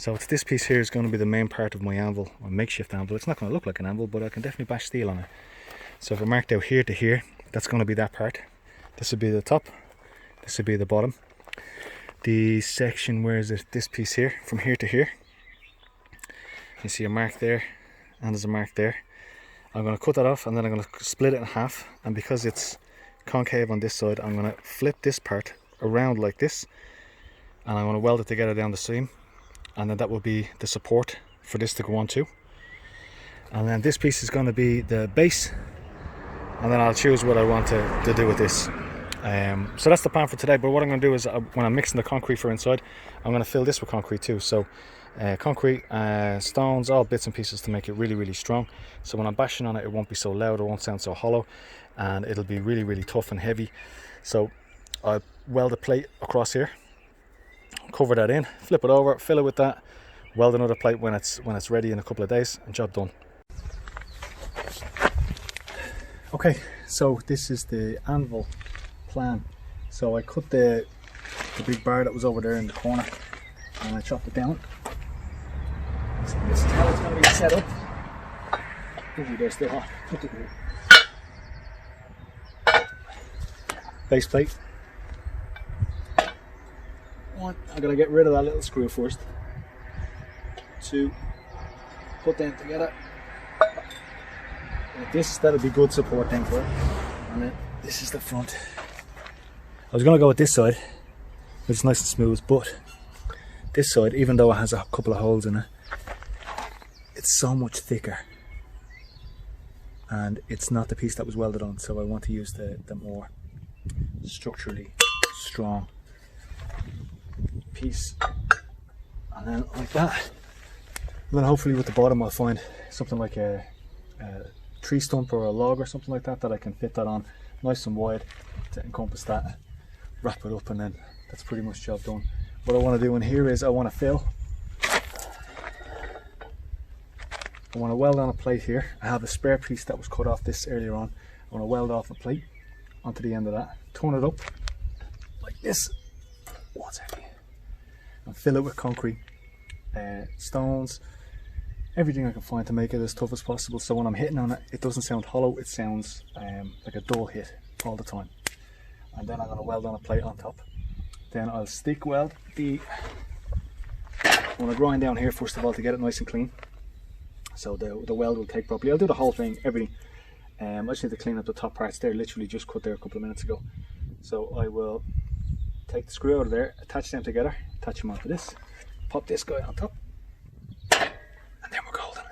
So it's this piece here is going to be the main part of my anvil, or makeshift anvil. It's not going to look like an anvil, but I can definitely bash steel on it. So if I marked out here to here, that's going to be that part. This would be the top, this would be the bottom. The section, where is it? This piece here, from here to here. You see a mark there, and there's a mark there. I'm going to cut that off, and then I'm going to split it in half. And because it's concave on this side, I'm going to flip this part around like this, and I'm going to weld it together down the seam, and then that will be the support for this to go on to. And then this piece is going to be the base, and then I'll choose what I want to do with this. So that's the plan for today. But what I'm going to do is, when I'm mixing the concrete for inside, I'm going to fill this with concrete too. So concrete, stones, all bits and pieces to make it really, really strong. So when I'm bashing on it, it won't be so loud, it won't sound so hollow, and it'll be really, really tough and heavy. So I'll weld a plate across here, cover that in, flip it over, fill it with that, weld another plate when it's ready in a couple of days, and job done. Okay, so this is the anvil plan. So I cut the big bar that was over there in the corner, and I chopped it down. So this is how it's going to be set up. Ooh, they're still hot. Base plate. One, I'm going to get rid of that little screw first. Two, put them together. Like this, that'll be good support thing for it. And then this is the front. I was going to go with this side, which is nice and smooth, but this side, even though it has a couple of holes in it, it's so much thicker, and it's not the piece that was welded on, so I want to use the more structurally strong piece. And then like that, and then hopefully with the bottom I'll find something like a tree stump or a log or something like that I can fit that on nice and wide to encompass that, wrap it up, and then that's pretty much job done. What I want to do in here is I want to fill. I want to weld on a plate here. I have a spare piece that was cut off this earlier on. I want to weld off a plate onto the end of that, turn it up like this, one second, and fill it with concrete, stones, everything I can find to make it as tough as possible, so when I'm hitting on it, it doesn't sound hollow, it sounds like a dull hit all the time. And then I'm going to weld on a plate on top. Then I'll stick weld the, I want to grind down here first of all to get it nice and clean, so the weld will take properly. I'll do the whole thing, everything. I just need to clean up the top parts there, literally just cut there a couple of minutes ago. So I will take the screw out of there, attach them together, attach them onto this, pop this guy on top, and then we're golden.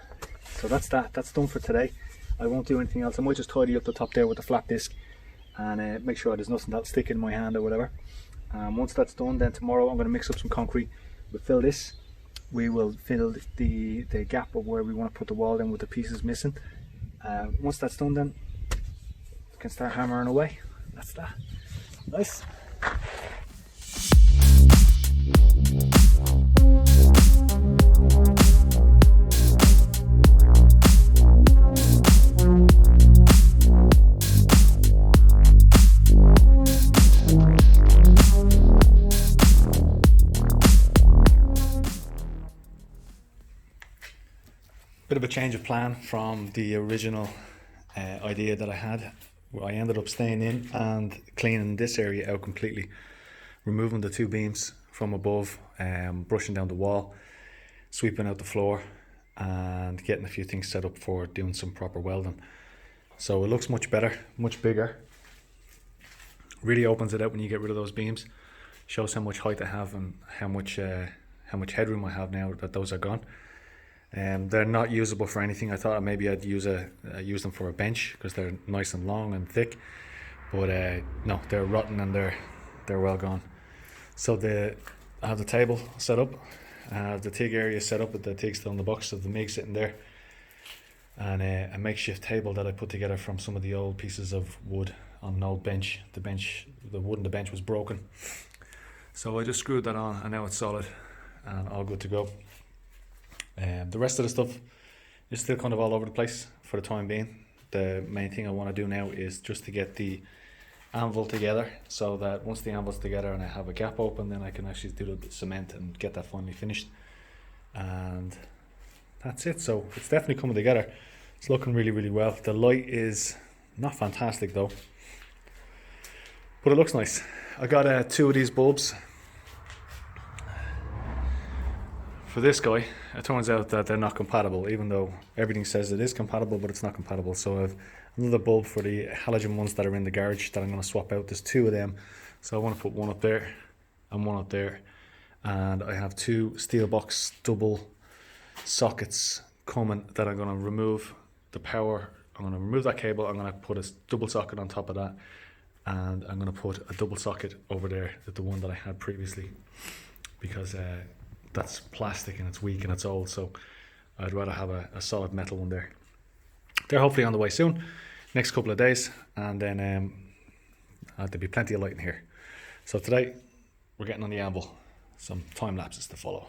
So that's done for today. I won't do anything else. I might just tidy up the top there with the flat disc and make sure there's nothing that'll stick in my hand or whatever. Once that's done, then tomorrow I'm going to mix up some concrete. We'll fill this. We will fill the gap of where we want to put the wall in with the pieces missing. Once that's done, then we can start hammering away. That's that. Nice. Bit of a change of plan from the original idea that I had. I ended up staying in and cleaning this area out completely, removing the two beams from above, brushing down the wall, sweeping out the floor, and getting a few things set up for doing some proper welding. So it looks much better, much bigger. Really opens it out when you get rid of those beams. Shows how much height I have and how much headroom I have now that those are gone. They're not usable for anything. I thought maybe I'd use them for a bench because they're nice and long and thick, but no, they're rotten and they're well gone. So I have the table set up, I have the TIG area set up with the TIG still in the box, so the MIG sitting there, and a makeshift table that I put together from some of the old pieces of wood on an old bench. The wood in the bench was broken, so I just screwed that on, and now it's solid and all good to go. The rest of the stuff is still kind of all over the place for the time being. The main thing I want to do now is just to get the anvil together, so that once the anvil's together and I have a gap open, then I can actually do the cement and get that finally finished. and that's it. So it's definitely coming together. It's looking really, really well. The light is not fantastic though, but it looks nice. I got 2 of these bulbs for this guy. It turns out that they're not compatible, even though everything says it is compatible, but it's not compatible. So I've another bulb for the halogen ones that are in the garage that I'm going to swap out. There's 2 of them, so I want to put one up there and one up there, and I have 2 steel box double sockets coming that I'm going to remove the power. I'm going to remove that cable. I'm going to put a double socket on top of that, and I'm going to put a double socket over there, the one that I had previously, because that's plastic and it's weak and it's old, so I'd rather have a solid metal one there. They're hopefully on the way soon, next couple of days, and then there'll be plenty of light in here. So today we're getting on the anvil, some time lapses to follow.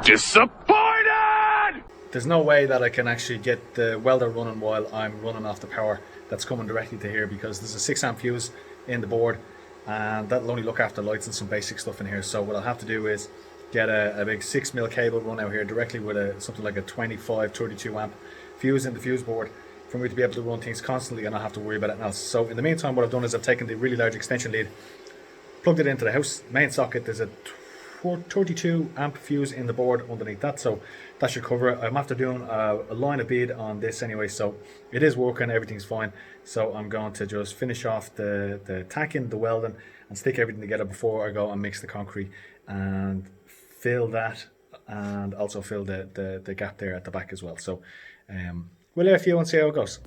Disappointed! There's no way that I can actually get the welder running while I'm running off the power that's coming directly to here, because there's a 6 amp fuse in the board and that'll only look after lights and some basic stuff in here. So what I'll have to do is get a big 6mm cable run out here directly with something like a 32 amp fuse in the fuse board for me to be able to run things constantly and not have to worry about it else. So in the meantime, what I've done is I've taken the really large extension lead, plugged it into the house main socket. There's a 32 amp fuse in the board underneath that, so that should cover it. I'm after doing a line of bead on this anyway, so it is working, everything's fine. So I'm going to just finish off the tacking, the welding, and stick everything together before I go and mix the concrete and fill that, and also fill the gap there at the back as well. So we'll let you and see how it goes.